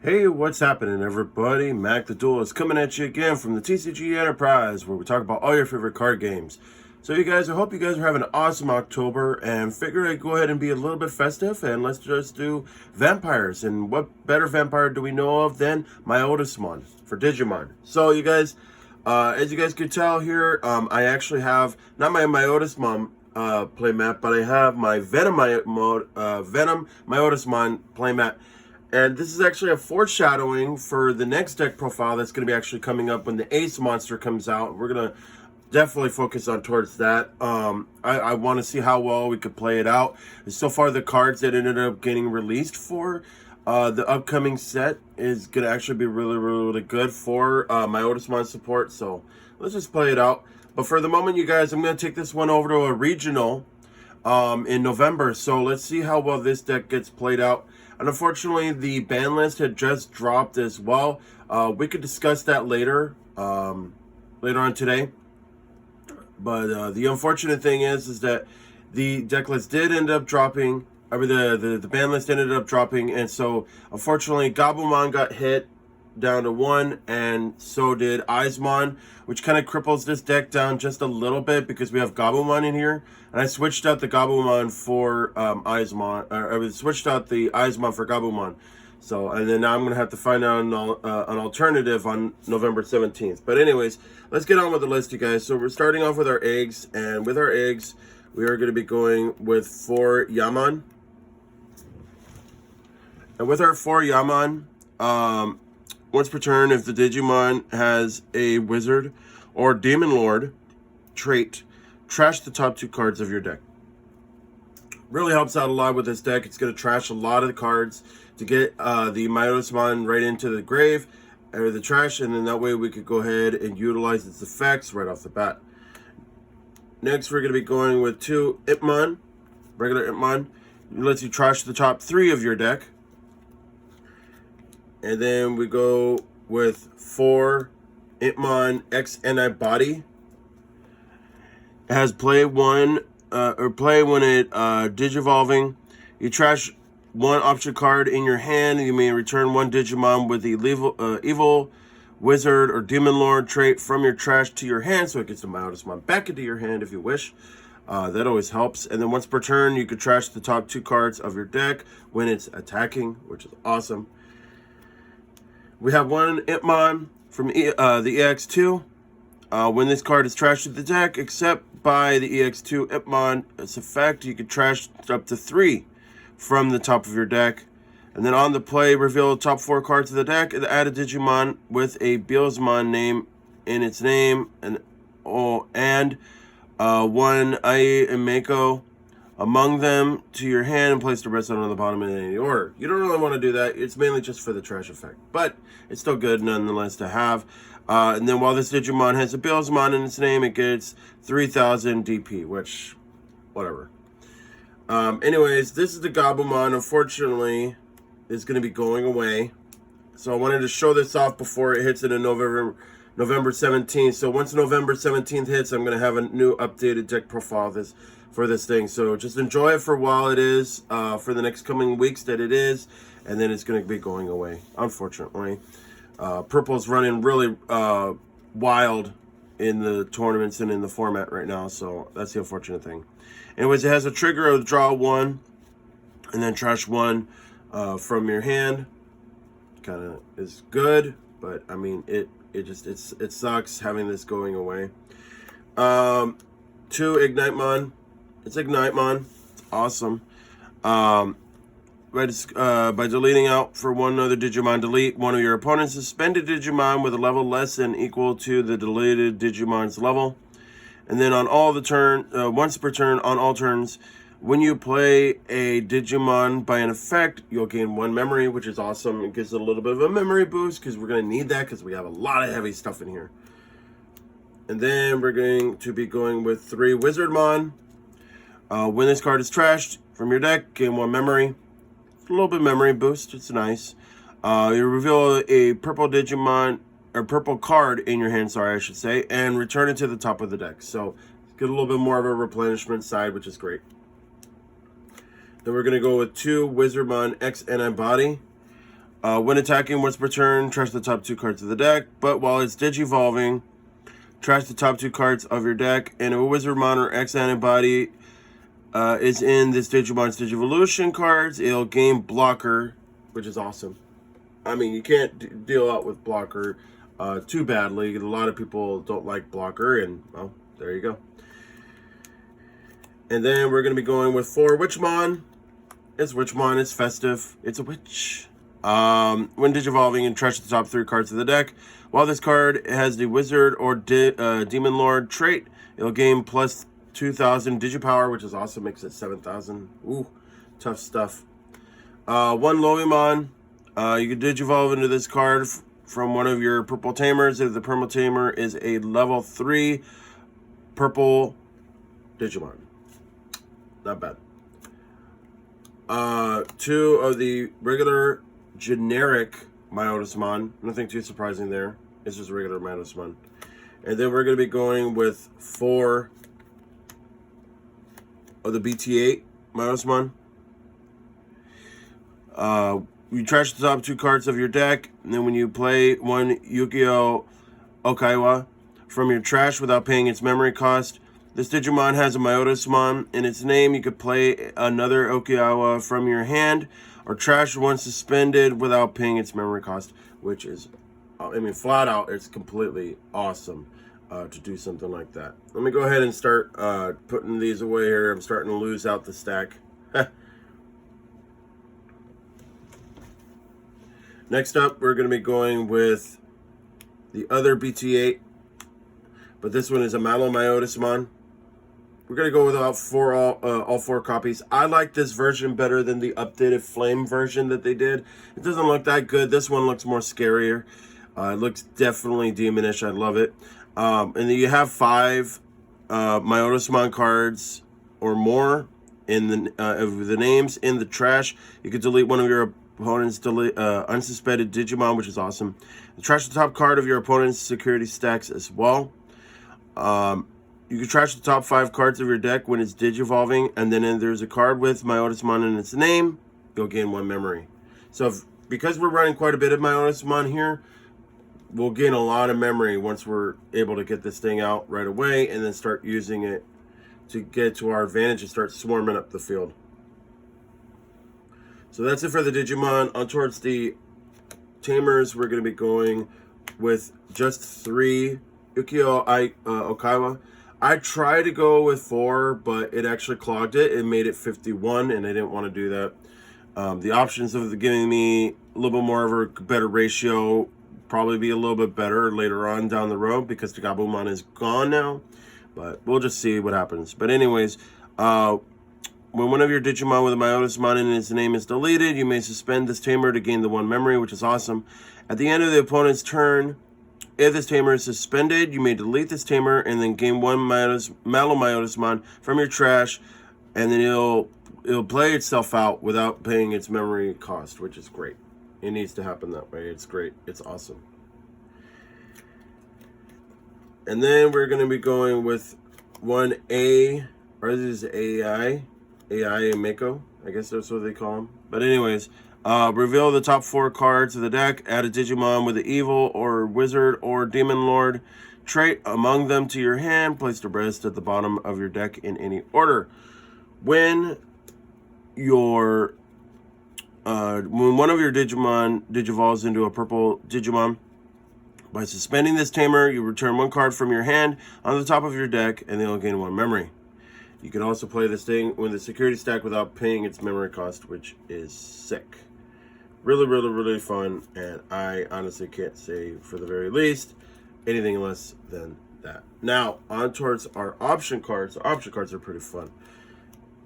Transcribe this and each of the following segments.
Hey, what's happening, everybody? Mac the Duel is coming at you again from the TCG Enterprise, where we talk about all your favorite card games. So, you guys, I hope you guys are having an awesome October, and figure I'd go ahead and be a little bit festive, and let's just do vampires. And what better vampire do we know of than Myotismon for Digimon? So, you guys, as you guys can tell here, I actually have not my Myotismon playmat, but I have my Venom Myotismon playmat. And this is actually a foreshadowing for the next deck profile that's going to be actually coming up when the Ace monster comes out. We're going to definitely focus on towards that. I want to see how well we could play it out. And so far, the cards that ended up getting released for the upcoming set is going to actually be really, really good for my Otismon support. So let's just play it out. But for the moment, you guys, I'm going to take this one over to a regional in November. So let's see how well this deck gets played out. And unfortunately, the ban list had just dropped as well. We could discuss that later, later on today. But the unfortunate thing is that the deck list did end up dropping. I mean, the ban list ended up dropping, and so unfortunately, Gabumon got hit down to 1, and so did Eismon, which kind of cripples this deck down just a little bit because we have Gabumon in here. And I switched out the Gabumon for Eismon, or I switched out the Eismon for Gabumon. So, and then now I'm going to have to find out an alternative on November 17th. But anyways, let's get on with the list, you guys. So we're starting off with our eggs, and with our eggs, we are going to be going with 4 Yaman. And with our 4 Yaman, once per turn, if the Digimon has a Wizard or Demon Lord trait, trash the top 2 cards of your deck. Really helps out a lot with this deck. It's going to trash a lot of the cards to get the Myotismon right into the grave or the trash, and then that way we could go ahead and utilize its effects right off the bat. Next, we're going to be going with 2 Ipmon, regular Ipmon. It lets you trash the top 3 of your deck. And then we go with 4 Ipmon X NI Body. It has play 1, or play when it digivolving. You trash 1 option card in your hand. You may return 1 Digimon with the evil wizard or demon lord trait from your trash to your hand, so it gets the Myotismon back into your hand if you wish. That always helps. And then once per turn, you could trash the top 2 cards of your deck when it's attacking, which is awesome. We have 1 Ipmon from the EX2. When this card is trashed to the deck, except by the EX2 Ipmon, its effect, you can trash up to 3 from the top of your deck. And then on the play, reveal the top 4 cards of the deck and add a Digimon with a Beelzemon name in its name, and 1 Ai and Mako among them to your hand, and place the rest on the bottom in any order. You don't really want to do that. It's mainly just for the trash effect, but it's still good nonetheless to have. And then while this Digimon has a Beelzemon in its name, it gets 3,000 DP, which, whatever. Anyways, this is the Gabumon. Unfortunately, is going to be going away. So I wanted to show this off before it hits in November 17th. So once November 17th hits, I'm going to have a new updated deck profile for this thing. So just enjoy it for while it is, for the next coming weeks that it is, and then it's going to be going away, unfortunately. Purple's running really wild in the tournaments and in the format right now, so that's the unfortunate thing. Anyways, it has a trigger of draw 1 and then trash 1 from your hand. Kind of is good, but I mean it sucks having this going away. 2 Ignitemon. It's Ignitemon. It's awesome. By deleting out for 1 other Digimon, delete 1 of your opponent's suspended Digimon with a level less than equal to the deleted Digimon's level. And then on all the once per turn, on all turns, when you play a Digimon by an effect, you'll gain 1 memory, which is awesome. It gives it a little bit of a memory boost because we're going to need that because we have a lot of heavy stuff in here. And then we're going to be going with 3 Wizardmon. When this card is trashed from your deck, gain 1 memory. A little bit memory boost. It's nice. You reveal a purple Digimon, or purple card in your hand, sorry, I should say, and return it to the top of the deck. So get a little bit more of a replenishment side, which is great. Then we're going to go with 2 Wizardmon X NI Body. When attacking once per turn, trash the top 2 cards of the deck. But while it's Digivolving, trash the top 2 cards of your deck. And if a Wizardmon or X antibody is in this Digimon's Digivolution cards, it'll gain blocker, which is awesome. I mean, you can't deal out with blocker too badly. A lot of people don't like blocker, and, well, there you go. And then we're going to be going with 4 Witchmon. It's Witchmon, it's festive, it's a witch. When Digivolving, and trash the top 3 cards of the deck. While this card has the Wizard or Demon Lord trait, it'll gain plus 2,000 Digipower, which is awesome, makes it 7,000. Ooh, tough stuff. 1 Lovimon. You can Digivolve into this card from one of your purple tamers if the purple tamer is a level 3 purple Digimon. Not bad. 2 of the regular generic Myotismon. Nothing too surprising there. It's just regular Myotismon. And then we're going to be going with 4 of the BT8 Myotismon. You trash the top 2 cards of your deck, and then when you play 1 Yu-Gi-Oh! Okaiwa from your trash without paying its memory cost, this Digimon has a Myotismon in its name. You could play another Okaiwa from your hand, or trash one suspended without paying its memory cost, which is, I mean, flat out, it's completely awesome to do something like that. Let me go ahead and start putting these away here. I'm starting to lose out the stack. Next up, we're going to be going with the other BT8, but this one is a Myotismon. We're going to go with all 4 copies. I like this version better than the updated Flame version that they did. It doesn't look that good. This one looks more scarier. It looks definitely demonish. I love it. And then you have 5 Myotismon cards or more in the names in the trash. You could delete one of your opponent's unsuspected Digimon, which is awesome. And trash the top card of your opponent's security stacks as well. You can trash the top 5 cards of your deck when it's Digivolving, and then there's a card with Myotismon in its name, you'll gain 1 memory. So because we're running quite a bit of Myotismon here, we'll gain a lot of memory once we're able to get this thing out right away and then start using it to get to our advantage and start swarming up the field. So that's it for the Digimon. On towards the Tamers, we're going to be going with just 3 Yu-Gi-Oh! Okaiwa. I tried to go with 4, but it actually clogged it. It made it 51, and I didn't want to do that. The options of giving me a little bit more of a better ratio, probably be a little bit better later on down the road because the Gabumon is gone now. But we'll just see what happens. But anyways, when one of your Digimon with a Myotismon in its name is deleted, you may suspend this tamer to gain the 1 memory, which is awesome. At the end of the opponent's turn, if this tamer is suspended, you may delete this tamer and then gain 1 Myotismon from your trash, and then it'll play itself out without paying its memory cost, which is great. It needs to happen that way. It's great. It's awesome. And then we're going to be going with 1A, or this is AI and Mako. I guess that's what they call them. But anyways, reveal the top 4 cards of the deck. Add a Digimon with the Evil or Wizard or Demon Lord trait among them to your hand. Place the rest at the bottom of your deck in any order. When one of your Digimon digivolves into a purple Digimon, by suspending this tamer, you return 1 card from your hand on the top of your deck, and they'll gain 1 memory. You can also play this thing with the security stack without paying its memory cost, which is sick. Really, really, really fun, and I honestly can't say, for the very least, anything less than that. Now, on towards our option cards. Our option cards are pretty fun.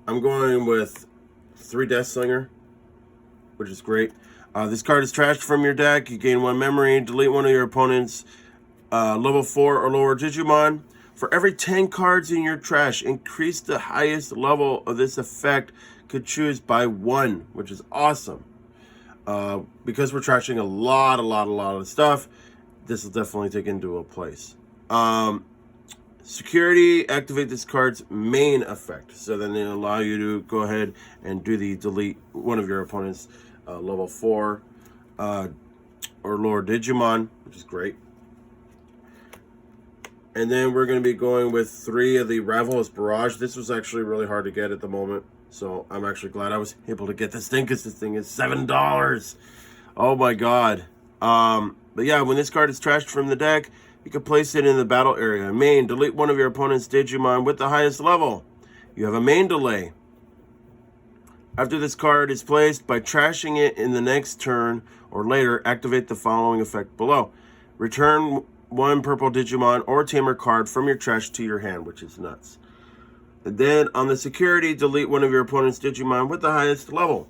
I'm going with 3 Deathslinger, which is great. This card is trashed from your deck. You gain 1 memory. Delete one of your opponent's level 4 or lower Digimon. For every 10 cards in your trash, increase the highest level of this effect could choose by 1, which is awesome. Because we're trashing a lot of stuff, this will definitely take into a place. Security, activate this card's main effect. So then it'll allow you to go ahead and do the delete one of your opponent's level 4 or Lord Digimon, which is great. And then we're going to be going with 3 of the Ravenous Barrage. This was actually really hard to get at the moment, so I'm actually glad I was able to get this thing, because this thing is $7. Oh my god. But yeah, when this card is trashed from the deck, you can place it in the battle area. Main, delete one of your opponent's Digimon with the highest level. You have a main delay. After this card is placed, by trashing it in the next turn or later, activate the following effect below. Return 1 purple Digimon or Tamer card from your trash to your hand, which is nuts. And then on the security, delete one of your opponent's Digimon with the highest level.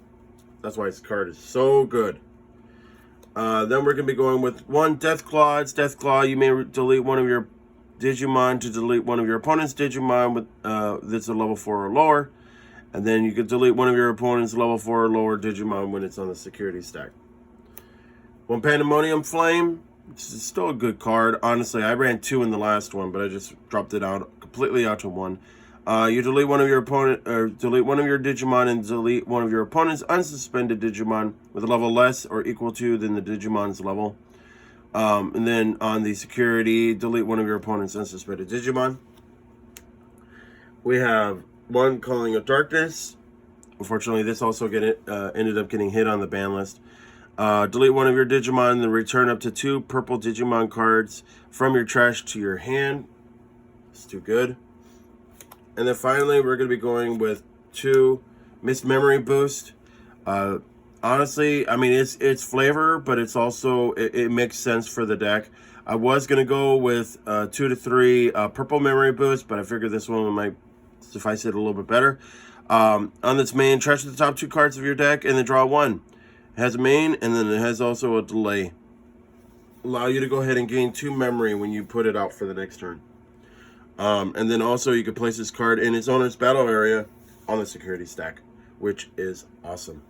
That's why this card is so good. Then we're going to be going with 1 Deathclaw. It's Deathclaw. You may delete one of your Digimon to delete one of your opponent's Digimon with that's a level 4 or lower. And then you can delete one of your opponent's level 4 or lower Digimon when it's on the security stack. 1 Pandemonium Flame. It's still a good card. Honestly, I ran 2 in the last one, but I just dropped it out completely out to 1. You delete one of your opponent, or delete one of your Digimon and delete one of your opponent's unsuspended Digimon with a level less or equal to than the Digimon's level. And then on the security, delete one of your opponent's unsuspended Digimon. We have 1 Calling of Darkness. Unfortunately, this also ended up getting hit on the ban list. Delete one of your Digimon and then return up to 2 purple Digimon cards from your trash to your hand. It's too good. And then finally, we're going to be going with 2 Mist Memory Boost. Honestly, I mean, it's flavor, but it's also, it makes sense for the deck. I was going to go with 2 to 3 Purple Memory Boost, but I figured this one might suffice it a little bit better. On its main, trash the top 2 cards of your deck and then draw 1. It has a main, and then it has also a delay. Allow you to go ahead and gain 2 memory when you put it out for the next turn. And then also you can place this card in its owner's battle area on the security stack, which is awesome.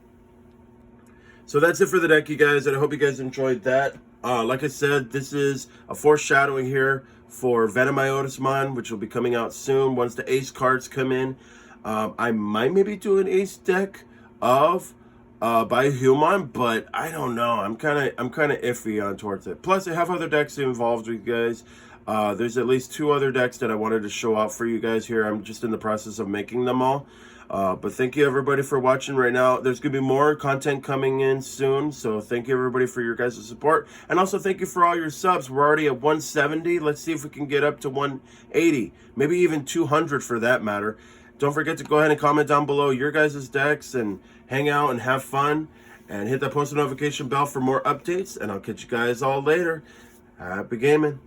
So that's it for the deck, you guys, and I hope you guys enjoyed that. Like I said, this is a foreshadowing here for Venom Myotismon, which will be coming out soon once the Ace cards come in. I might maybe do an Ace deck of by Human, but I don't know. I'm kind of iffy on towards it. Plus, I have other decks involved with you guys. There's at least 2 other decks that I wanted to show out for you guys here. I'm just in the process of making them all. But thank you everybody for watching right now. There's going to be more content coming in soon. So thank you everybody for your guys' support. And also thank you for all your subs. We're already at 170. Let's see if we can get up to 180. Maybe even 200 for that matter. Don't forget to go ahead and comment down below your guys' decks and hang out and have fun. And hit that post notification bell for more updates. And I'll catch you guys all later. Happy gaming.